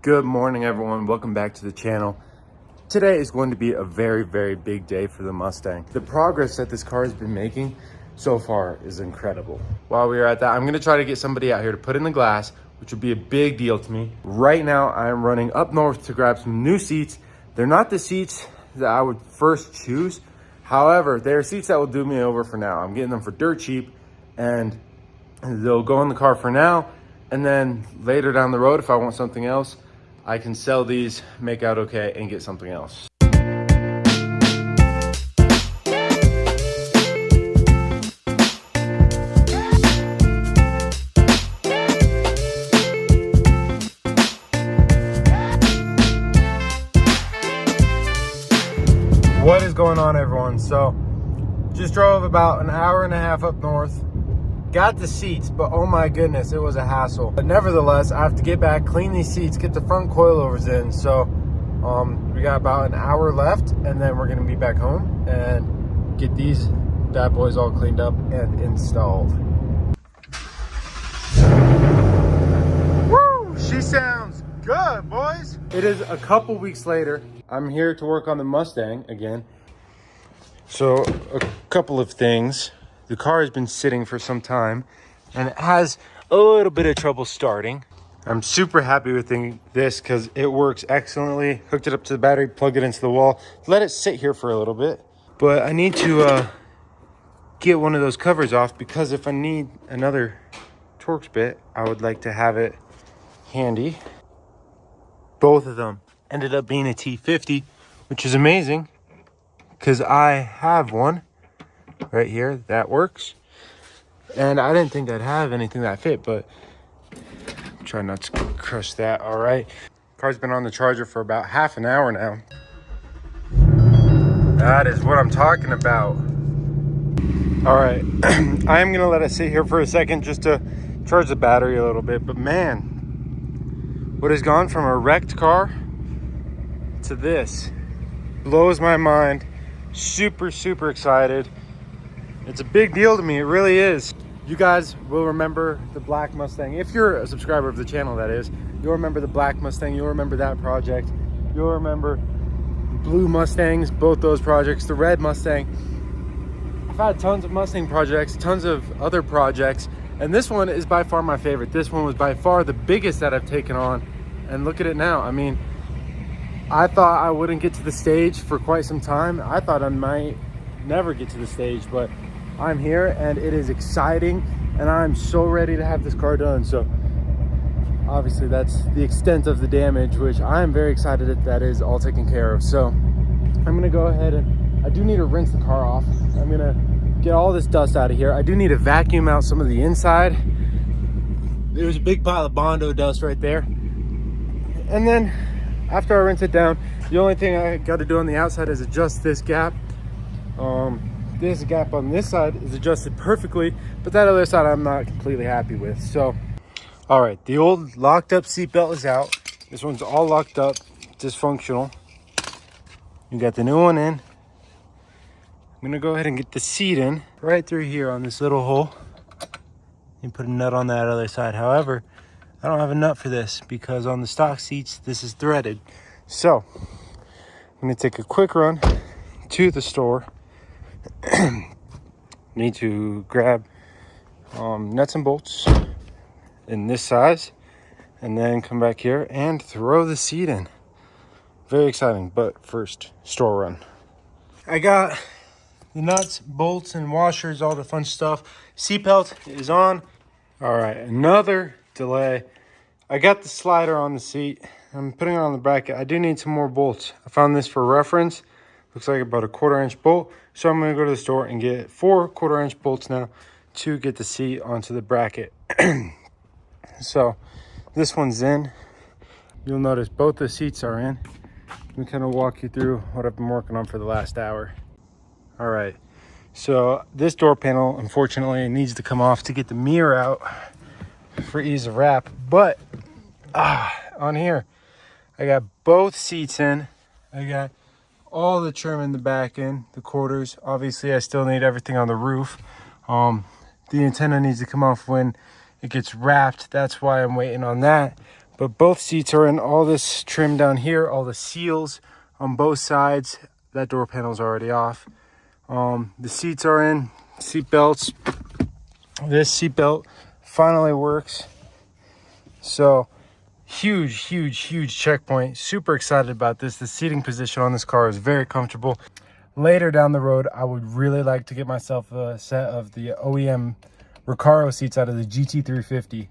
Good morning, everyone. Welcome back to the channel. Today is going to be a very big day for the Mustang. The progress that this car has been making so far is incredible. While we are at that, I'm going to try to get somebody out here to put in the glass, which would be a big deal to me. Right now, I am running up north to grab some new seats. They're not the seats that I would first choose. However, they're seats that will do me over for now. I'm getting them for dirt cheap, and they'll go in the car for now. And then later down the road, if I want something else, I can sell these, make out okay, and get something else. What is going on, everyone? So, just drove about an hour and a half up north. Got the seats, but oh my goodness, it was a hassle. But nevertheless, I have to get back, clean these seats, get the front coilovers in. So we got about an hour left, and then we're gonna be back home and get these bad boys all cleaned up and installed. Woo! She sounds good, boys. It is a couple weeks later. I'm here to work on the Mustang again. So a couple of things. The car has been sitting for some time and it has a little bit of trouble starting. I'm super happy with this because it works excellently. Hooked it up to the battery, plugged it into the wall, let it sit here for a little bit. But I need to get one of those covers off because if I need another Torx bit, I would like to have it handy. Both of them ended up being a T50, which is amazing because I have one right here that works, and I didn't think I'd have anything that fit, but I'm trying not to crush that. All right, car's been on the charger for about half an hour now. That is what I'm talking about. All right, I am gonna let it sit here for a second just to charge the battery a little bit. But man, what has gone from a wrecked car to this blows my mind. Super excited. It's a big deal to me, it really is. You guys will remember the black Mustang. If you're a subscriber of the channel, that is, you'll remember the black Mustang, you'll remember that project. You'll remember the blue Mustangs, both those projects, the red Mustang. I've had tons of Mustang projects, tons of other projects, and this one is by far my favorite. This one was by far the biggest that I've taken on, and look at it now. I mean, I thought I wouldn't get to the stage for quite some time. I thought I might never get to the stage, but I'm here and it is exciting and I'm so ready to have this car done. So obviously that's the extent of the damage, which I'm very excited that is all taken care of. So I'm gonna go ahead and I do need to rinse the car off. I'm gonna get all this dust out of here. I do need to vacuum out some of the inside. There's a big pile of Bondo dust right there. And then after I rinse it down, the only thing I got to do on the outside is adjust this gap. This gap on this side is adjusted perfectly, but that other side I'm not completely happy with. So, all right, the old locked up seatbelt is out. This one's all locked up, dysfunctional. You got the new one in. I'm gonna go ahead and get the seat in right through here on this little hole and put a nut on that other side. However, I don't have a nut for this because on the stock seats, this is threaded. So I'm gonna take a quick run to the store. Need to grab nuts and bolts in this size and then come back here and throw the seat in. Very exciting, but first, store run. I got the nuts, bolts, and washers, all the fun stuff. Seatbelt is on. All right, another delay. I got the slider on the seat. I'm putting it on the bracket. I do need some more bolts. I found this for reference. Looks like about a 1/4 inch bolt. So I'm gonna go to the store and get 4 1/4 inch bolts now to get the seat onto the bracket. So this one's in. You'll notice both the seats are in. Let me kind of walk you through what I've been working on for the last hour. All right, so this door panel, unfortunately, needs to come off to get the mirror out for ease of wrap. But on here, I got both seats in. I got all the trim in the back end, the quarters. Obviously, I still need everything on the roof. The antenna needs to come off when it gets wrapped. That's why I'm waiting on that. But both seats are in. All this trim down here, all the seals on both sides. That door panel's already off. The seats are in, seat belts. This seat belt finally works. So huge checkpoint. Super excited about this. The seating position on this car is very comfortable. Later down the road, I would really like to get myself a set of the OEM Recaro seats out of the GT350.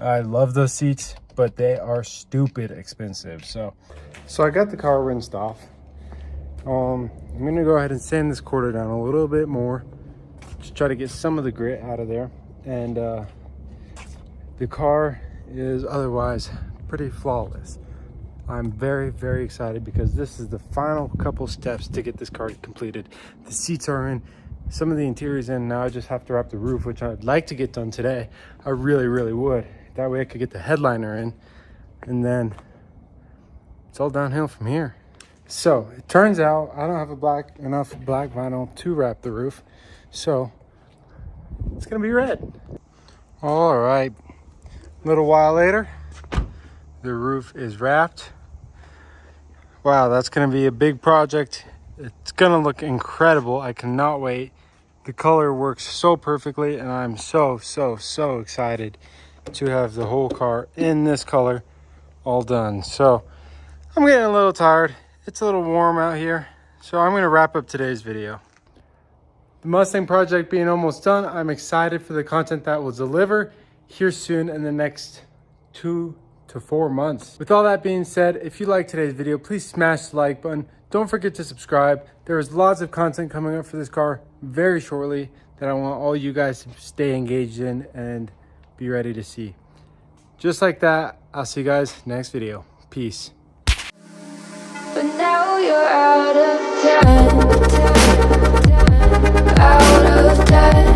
I love those seats, but they are stupid expensive. So I got the car rinsed off. I'm gonna go ahead and sand this quarter down a little bit more, just try to get some of the grit out of there. And the car is otherwise pretty flawless. I'm very excited because this is the final couple steps to get this car completed. The seats are in, some of the interior's in. Now I just have to wrap the roof, which I'd like to get done today. I really would. That way I could get the headliner in, and then it's all downhill from here. So it turns out I don't have enough black vinyl to wrap the roof, so it's gonna be red. All right, a little while later, the roof is wrapped. Wow, that's gonna be a big project. It's gonna look incredible. I cannot wait. The color works so perfectly, and I'm so excited to have the whole car in this color all done. So I'm getting a little tired. It's a little warm out here, so I'm gonna wrap up today's video. The Mustang project being almost done, I'm excited for the content that will deliver here soon in the next 2 to 4 months. With all that being said, if you like today's video, please smash the like button. Don't forget to subscribe. There is lots of content coming up for this car very shortly that I want all you guys to stay engaged in and be ready to see. Just like that, I'll see you guys next video. Peace. But now you're out of time, out of time.